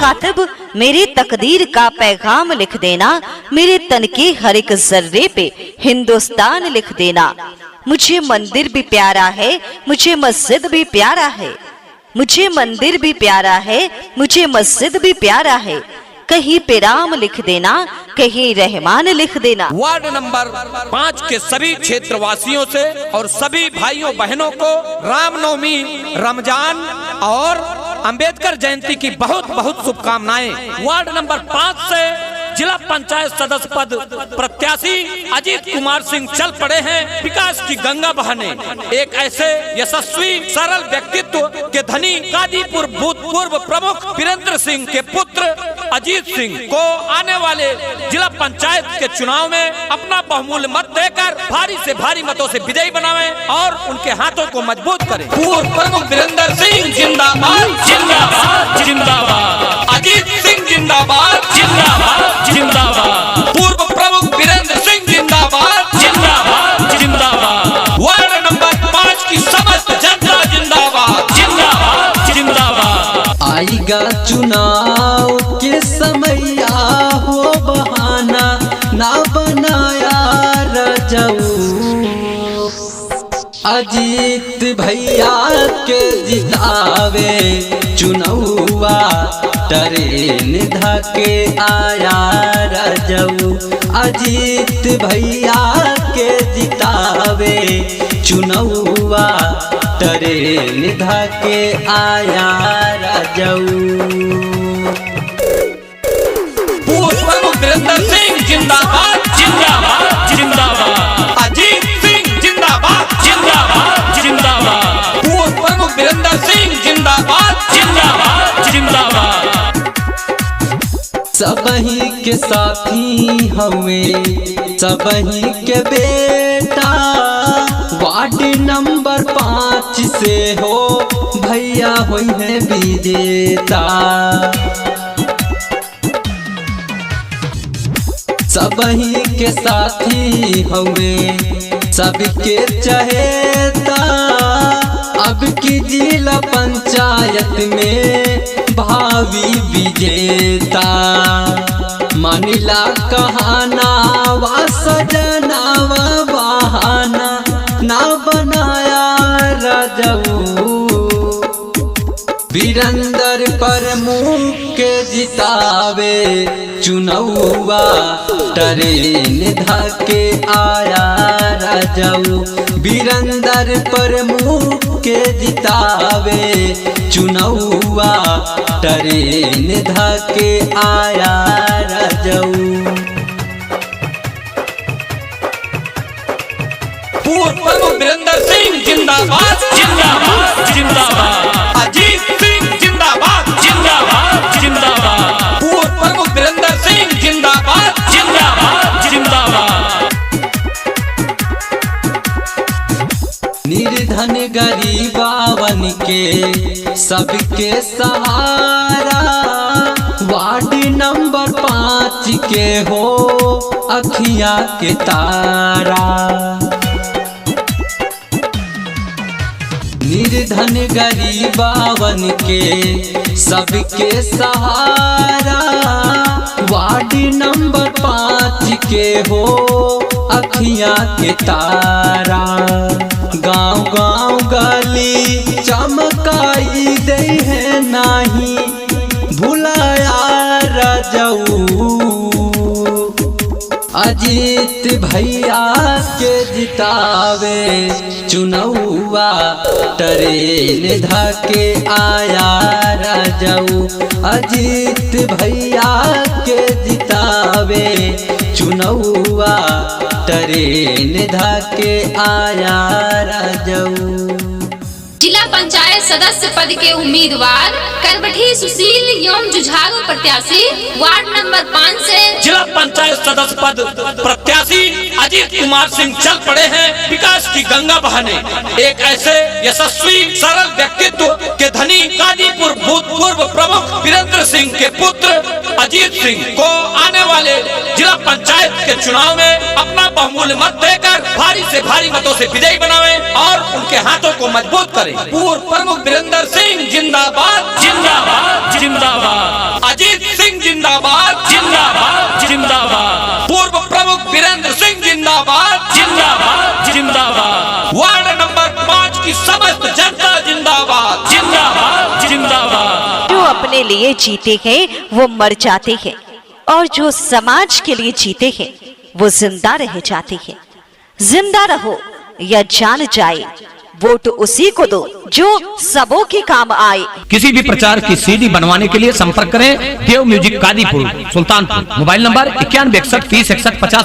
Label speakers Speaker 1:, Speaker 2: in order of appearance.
Speaker 1: मुखातिब मेरी तकदीर का पैगाम लिख देना, मेरे तन के हर एक जर्रे पे हिंदुस्तान लिख देना। मुझे मंदिर भी प्यारा है, मुझे मस्जिद भी प्यारा है, मुझे मंदिर भी प्यारा है, मुझे मस्जिद भी प्यारा है। कहीं पे राम लिख देना, कहीं रहमान लिख देना।
Speaker 2: वार्ड नंबर 5 के सभी क्षेत्रवासियों से और सभी भाइयों बहनों को रामनवमी, रमजान और अंबेडकर जयंती की बहुत बहुत शुभकामनाएं। वार्ड नंबर 5 से जिला पंचायत सदस्य पद प्रत्याशी अजीत कुमार सिंह चल पड़े हैं विकास की गंगा बहाने। एक ऐसे यशस्वी सरल व्यक्तित्व के धनी कादीपुर भूतपूर्व प्रमुख वीरेंद्र सिंह के पुत्र अजीत सिंह को आने वाले जिला पंचायत के चुनाव में अपना बहुमूल्य मत देकर भारी से भारी मतों से विजयी बनावें और उनके हाथों को मजबूत करें। पूर्व प्रमुख वीरेंद्र सिंह जिंदाबाद जिंदाबाद जिंदाबाद, अजीत सिंह जिंदाबाद जिंदाबाद जिंदाबाद, पूर्व प्रमुख वीरेंद्र सिंह जिंदाबाद जिंदाबाद जिंदाबाद, वार्ड नंबर 5 की समस्त जनता जिंदाबाद जिंदाबाद जिंदाबाद।
Speaker 3: आएगा चुनाव के समैया हो बहाना ना बनाया रजऊ, अजीत भैया के जितावे चुनौआ ट्रेन धके आया रजऊ, अजीत भैया के जितावे चुनौआ ट्रेन धके आया रजऊ।
Speaker 2: पूर्व प्रमुख वीरेंद्र सिंह जिंदाबाद जिंदाबाद जिंदाबाद, अजीत सिंह जिंदाबाद जिंदाबाद जिंदाबाद, पूर्व प्रमुख वीरेंद्र सिंह जिंदाबाद जिंदाबाद जिंदाबाद।
Speaker 3: सबही के साथी हमें सबही के बेटा, वार्ड नंबर 5 से हो भैया हुई है विजेता। सबही के साथी हमें सबके चहेता, अब की जिला पंचायत में भावी विजेता। मानिला कहाना वा सजनावा बहाना ना बनाया रजऊ, वीरेंद्र प्रमुख के जितावे चुनौआ ट्रेन धके आया रजऊ, वीरेंद्र प्रमुख के जितावे चुनौआ ट्रेन धके आया रजऊ।
Speaker 2: पूर्व प्रमुख वीरेंद्र सिंह जिंदाबाद जिंदाबाद जिंदाबाद, अजीत सिंह जिंदाबाद जिंदाबाद जिंदाबाद, पूर्व प्रमुख वीरेंद्र सिंह जिंदाबाद जिंदाबाद जिंदाबाद।
Speaker 3: निर्धन गरीबावन के सबके सहारा, वार्ड नंबर 5 के हो अखियाँ के तारा। निर्धन गरीबावन के सबके सहारा, वार्ड नंबर 5 के हो अखियाँ के तारा। गाँव गाँव गली चमकाई दे है नाही भुलाया रजऊ, अजीत भैया के जितावे चुनौआ ट्रेन धके आया रजऊ, अजीत भैया के जितावे चुनौआ ट्रेन धके आया रजऊ।
Speaker 4: जिला पंचायत सदस्य पद के उम्मीदवार करबठी सुशील एवं जुझारू प्रत्याशी वार्ड नंबर 5 से
Speaker 2: जिला पंचायत सदस्य पद प्रत्याशी अजीत कुमार सिंह चल पड़े हैं विकास की गंगा बहाने। एक ऐसे यशस्वी सरल व्यक्तित्व के धनी कादीपुर भूतपूर्व प्रमुख वीरेंद्र सिंह के पुत्र अजीत सिंह को आने वाले जिला पंचायत के चुनाव में अपना बहुमूल्य मत देकर भारी से भारी मतों से विजयी बनावें और उनके हाथों को मजबूत करें। पूर्व प्रमुख वीरेंद्र सिंह जिंदाबाद जिंदाबाद जिंदाबाद, वीर सिंह जिंदाबाद जिंदाबाद जिंदाबाद। वार्ड नंबर 5 की समस्त जनता जिंदाबाद जिंदाबाद जिंदाबाद।
Speaker 1: जो अपने लिए जीते हैं वो मर जाते हैं और जो समाज के लिए जीते हैं वो जिंदा रह जाते हैं। जिंदा रहो या जान जाए, वोट उसी को दो जो सबों के काम आए।
Speaker 5: किसी भी प्रचार की सीडी बनवाने के लिए संपर्क करें Dev music Kadipur Sultanpur. Mobile number 9161 30 61 50।